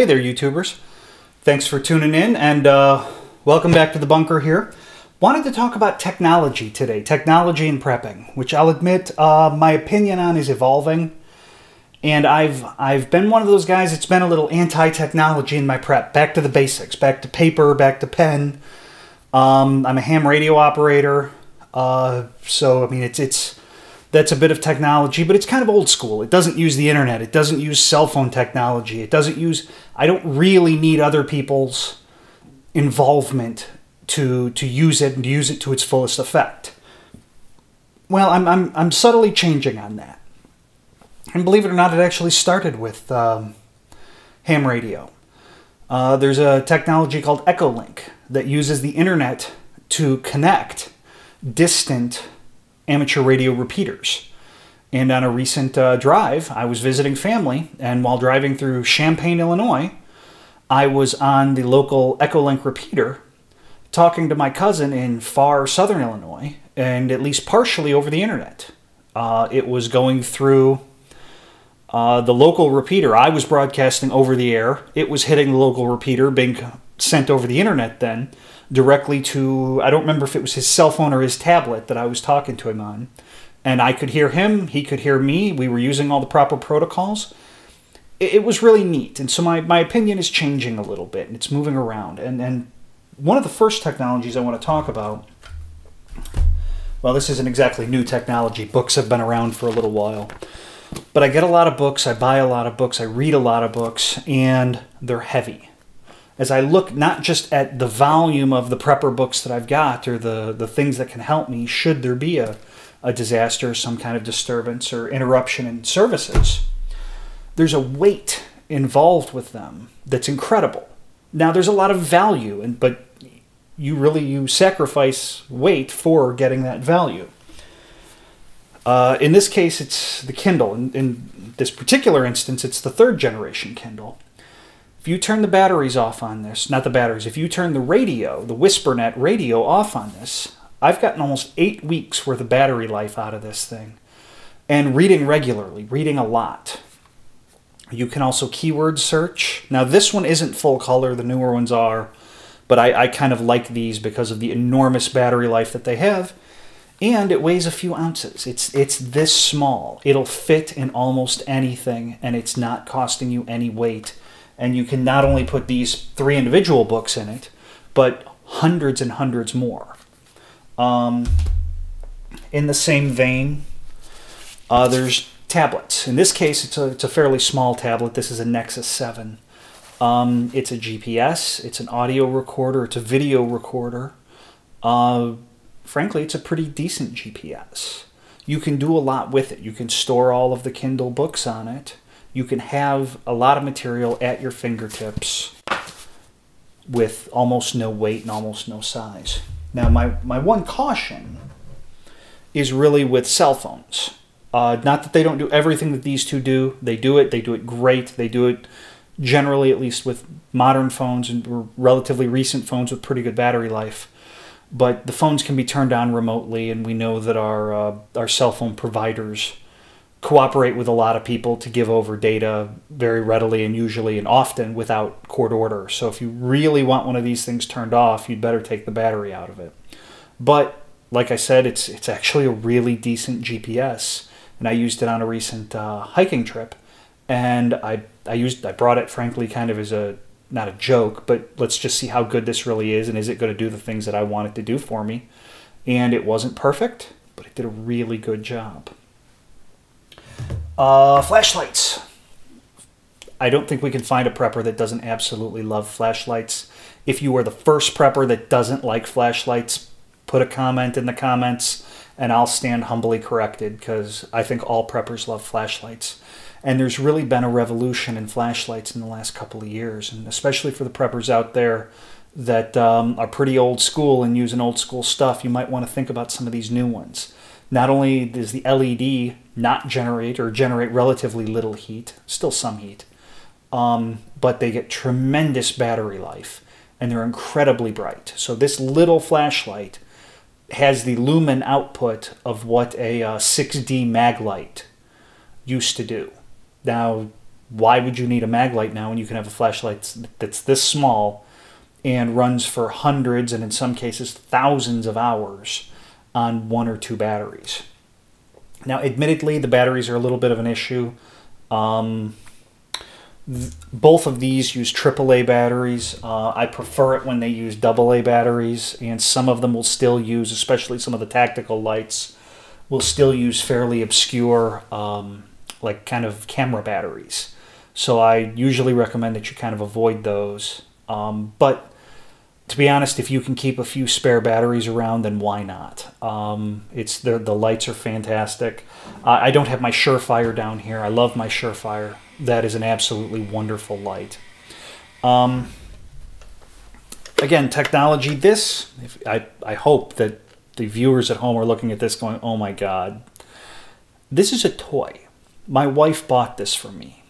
Hey there, YouTubers. Thanks for tuning in, and welcome back to the bunker here. Wanted to talk about technology today, technology and prepping, which I'll admit my opinion on is evolving. And I've been one of those guys that's been a little anti-technology in my prep. Back to the basics, back to paper, back to pen. I'm a ham radio operator, so I mean that's a bit of technology, but it's kind of old school. It doesn't use the internet. It doesn't use cell phone technology. I don't really need other people's involvement to use it and use it to its fullest effect. Well, I'm subtly changing on that. And believe it or not, it actually started with ham radio. There's a technology called Echolink that uses the internet to connect distant amateur radio repeaters. And on a recent drive, I was visiting family, and while driving through Champaign, Illinois, I was on the local Echolink repeater talking to my cousin in far southern Illinois, and at least partially over the internet. It was going through the local repeater. I was broadcasting over the air. It was hitting the local repeater, being sent over the internet then, directly to, I don't remember if it was his cell phone or his tablet that I was talking to him on. And I could hear him, he could hear me. We were using all the proper protocols. It was really neat. And so my opinion is changing a little bit, and it's moving around. And one of the first technologies I want to talk about, well, this isn't exactly new technology. Books have been around for a little while. But I get a lot of books, I buy a lot of books, I read a lot of books, and they're heavy. As I look not just at the volume of the prepper books that I've got or the things that can help me should there be a disaster, some kind of disturbance or interruption in services, there's a weight involved with them that's incredible. Now, there's a lot of value, but you sacrifice weight for getting that value. In this case, it's the Kindle. In this particular instance, it's the third generation Kindle. If you turn the batteries off on this, not the batteries, if you turn the radio, the WhisperNet radio off on this, I've gotten almost 8 weeks worth of battery life out of this thing. And reading regularly, reading a lot. You can also keyword search. Now, this one isn't full color, the newer ones are, but I kind of like these because of the enormous battery life that they have. And it weighs a few ounces. It's this small. It'll fit in almost anything, and it's not costing you any weight. And you can not only put these 3 individual books in it, but hundreds and hundreds more. In the same vein, there's tablets. In this case, it's a fairly small tablet. This is a Nexus 7. It's a GPS. It's an audio recorder. It's a video recorder. Frankly, it's a pretty decent GPS. You can do a lot with it. You can store all of the Kindle books on it. You can have a lot of material at your fingertips with almost no weight and almost no size. Now, my one caution is really with cell phones. Not that they don't do everything that these two do. They do it great. They do it generally, at least with modern phones and relatively recent phones with pretty good battery life. But the phones can be turned on remotely, and we know that our cell phone providers cooperate with a lot of people to give over data very readily and usually and often without court order. So if you really want one of these things turned off, you'd better take the battery out of it. But like I said, it's actually a really decent GPS, and I used it on a recent hiking trip, and I brought it frankly kind of as not a joke, but let's just see how good this really is, and is it going to do the things that I want it to do for me? And it wasn't perfect, but it did a really good job. Flashlights. I don't think we can find a prepper that doesn't absolutely love flashlights. If you are the first prepper that doesn't like flashlights, put a comment in the comments, and I'll stand humbly corrected, because I think all preppers love flashlights. And there's really been a revolution in flashlights in the last couple of years, and especially for the preppers out there that are pretty old school and using old school stuff, you might want to think about some of these new ones. Not only does the LED not generate or generate relatively little heat, still some heat, but they get tremendous battery life, and they're incredibly bright. So this little flashlight has the lumen output of what a 6D mag light used to do. Now, why would you need a mag light now when you can have a flashlight that's this small and runs for hundreds and in some cases thousands of hours on 1 or 2 batteries? Now, admittedly, the batteries are a little bit of an issue. Both of these use AAA batteries. I prefer it when they use AA batteries, and some of them will still use, especially some of the tactical lights, will still use fairly obscure, like kind of camera batteries. So I usually recommend that you kind of avoid those. But to be honest, if you can keep a few spare batteries around, then why not? The lights are fantastic. I don't have my Surefire down here. I love my Surefire. That is an absolutely wonderful light. Again, technology. I hope that the viewers at home are looking at this going, oh my God. This is a toy. My wife bought this for me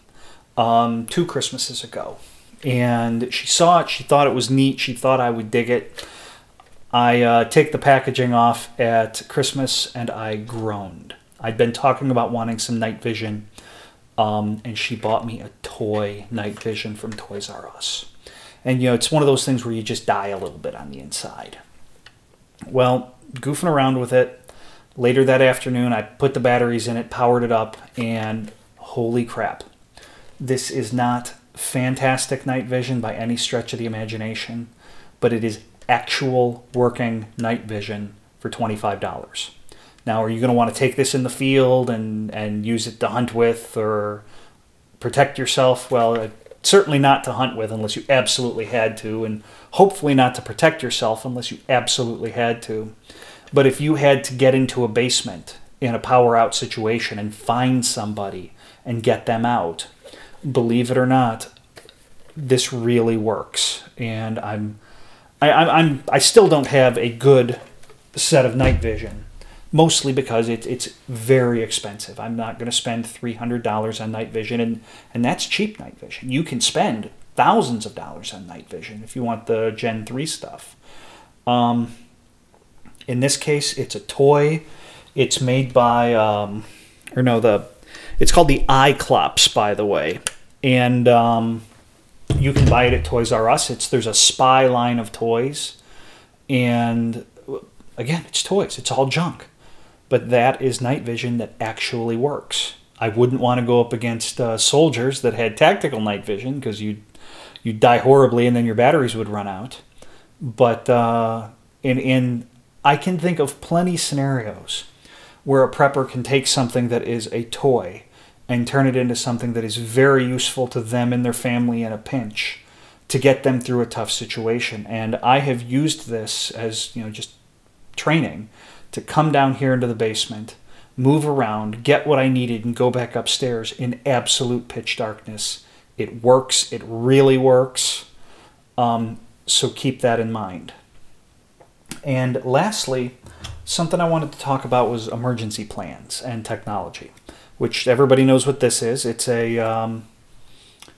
2 Christmases ago. And she saw it, she thought it was neat, she thought I would dig it. I take the packaging off at Christmas and I groaned. I'd been talking about wanting some night vision, and she bought me a toy night vision from Toys R Us. And you know, it's one of those things where you just die a little bit on the inside. Well, goofing around with it, later that afternoon I put the batteries in it, powered it up, and holy crap. This is not fantastic night vision by any stretch of the imagination, but it is actual working night vision for $25. Now, are you going to want to take this in the field and use it to hunt with or protect yourself? Well, certainly not to hunt with unless you absolutely had to, and hopefully not to protect yourself unless you absolutely had to. But if you had to get into a basement in a power out situation and find somebody and get them out, believe it or not, this really works. And I still don't have a good set of night vision, mostly because it's very expensive. I'm not going to spend $300 on night vision, and that's cheap night vision. You can spend thousands of dollars on night vision if you want the Gen 3 stuff. In this case, it's a toy. It's made by, it's called the iClops, by the way. And you can buy it at Toys R Us. There's a spy line of toys. And again, it's toys. It's all junk. But that is night vision that actually works. I wouldn't want to go up against soldiers that had tactical night vision because you'd die horribly and then your batteries would run out. But I can think of plenty scenarios where a prepper can take something that is a toy and turn it into something that is very useful to them and their family in a pinch to get them through a tough situation. And I have used this as, just training to come down here into the basement, move around, get what I needed, and go back upstairs in absolute pitch darkness. It works. It really works. So keep that in mind. And lastly, something I wanted to talk about was emergency plans and technology, which everybody knows what this is. It's a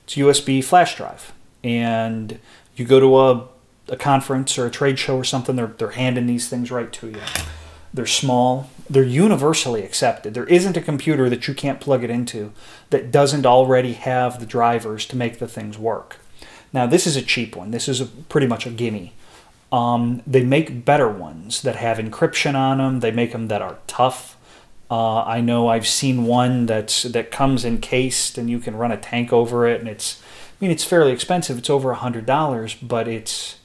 USB flash drive. And you go to a conference or a trade show or something, they're handing these things right to you. They're small. They're universally accepted. There isn't a computer that you can't plug it into that doesn't already have the drivers to make the things work. Now, this is a cheap one. This is pretty much a gimme. They make better ones that have encryption on them. They make them that are tough. I know I've seen one that comes encased and you can run a tank over it, and it's fairly expensive. It's over $100, but it's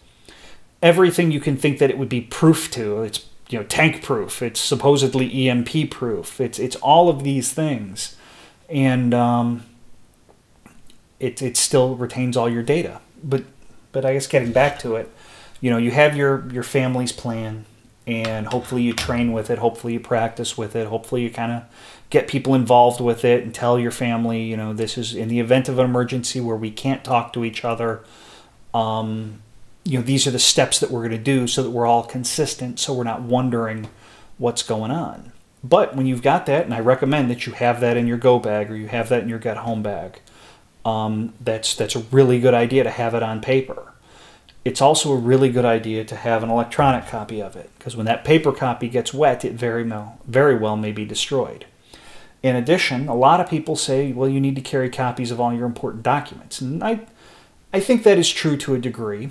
everything you can think that it would be proof to. It's tank proof. It's supposedly EMP proof. It's all of these things, and it still retains all your data. But I guess getting back to it, you have your family's plan, and hopefully you train with it. Hopefully you practice with it. Hopefully you kind of get people involved with it and tell your family, this is in the event of an emergency where we can't talk to each other. These are the steps that we're going to do so that we're all consistent, so we're not wondering what's going on. But when you've got that, and I recommend that you have that in your go bag or you have that in your get home bag, that's a really good idea to have it on paper. It's also a really good idea to have an electronic copy of it, because when that paper copy gets wet, it very well may be destroyed. In addition, a lot of people say, well, you need to carry copies of all your important documents. And I think that is true to a degree.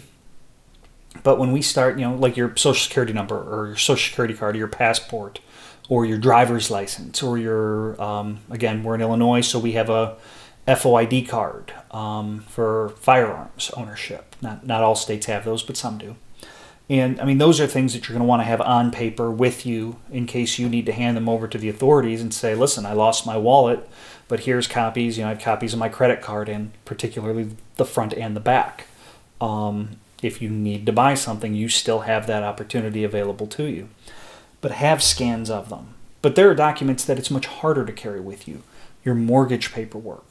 But when we start, like your social security number or your social security card or your passport or your driver's license or your, again, we're in Illinois, so we have a FOID card for firearms ownership. Not all states have those, but some do. And I mean, those are things that you're going to want to have on paper with you in case you need to hand them over to the authorities and say, listen, I lost my wallet, but here's copies. I have copies of my credit card, and particularly the front and the back. If you need to buy something, you still have that opportunity available to you. But have scans of them. But there are documents that it's much harder to carry with you. Your mortgage paperwork.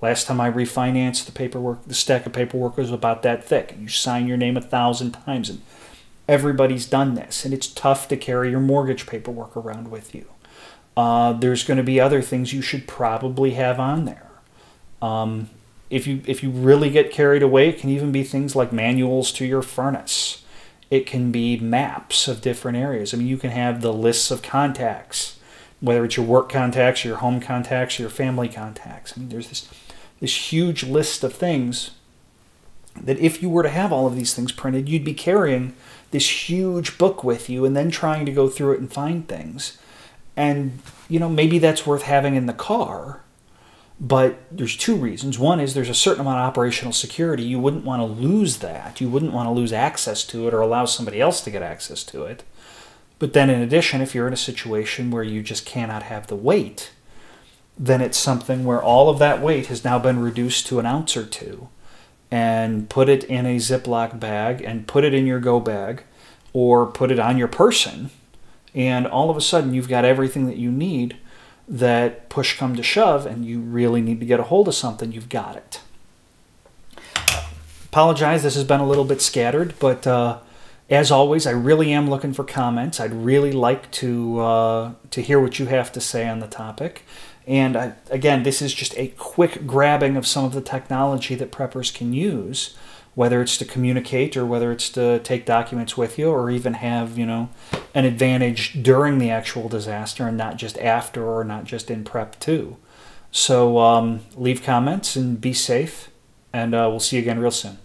Last time I refinanced, the stack of paperwork was about that thick. You sign your name 1,000 times, and everybody's done this, and it's tough to carry your mortgage paperwork around with you. There's going to be other things you should probably have on there. If you really get carried away, it can even be things like manuals to your furnace. It can be maps of different areas. I mean, you can have the lists of contacts, whether it's your work contacts, your home contacts, your family contacts. I mean, there's this huge list of things that if you were to have all of these things printed, you'd be carrying this huge book with you and then trying to go through it and find things. And, maybe that's worth having in the car, but there's two reasons. One is there's a certain amount of operational security. You wouldn't want to lose that. You wouldn't want to lose access to it or allow somebody else to get access to it. But then in addition, if you're in a situation where you just cannot have the weight, then it's something where all of that weight has now been reduced to an ounce or two, and put it in a Ziploc bag and put it in your go bag or put it on your person, and all of a sudden you've got everything that you need, that push come to shove and you really need to get a hold of something, you've got it. Apologize, this has been a little bit scattered, but as always, I really am looking for comments. I'd really like to hear what you have to say on the topic. And again, this is just a quick grabbing of some of the technology that preppers can use, whether it's to communicate or whether it's to take documents with you or even have, an advantage during the actual disaster and not just after or not just in prep too. So leave comments and be safe, and we'll see you again real soon.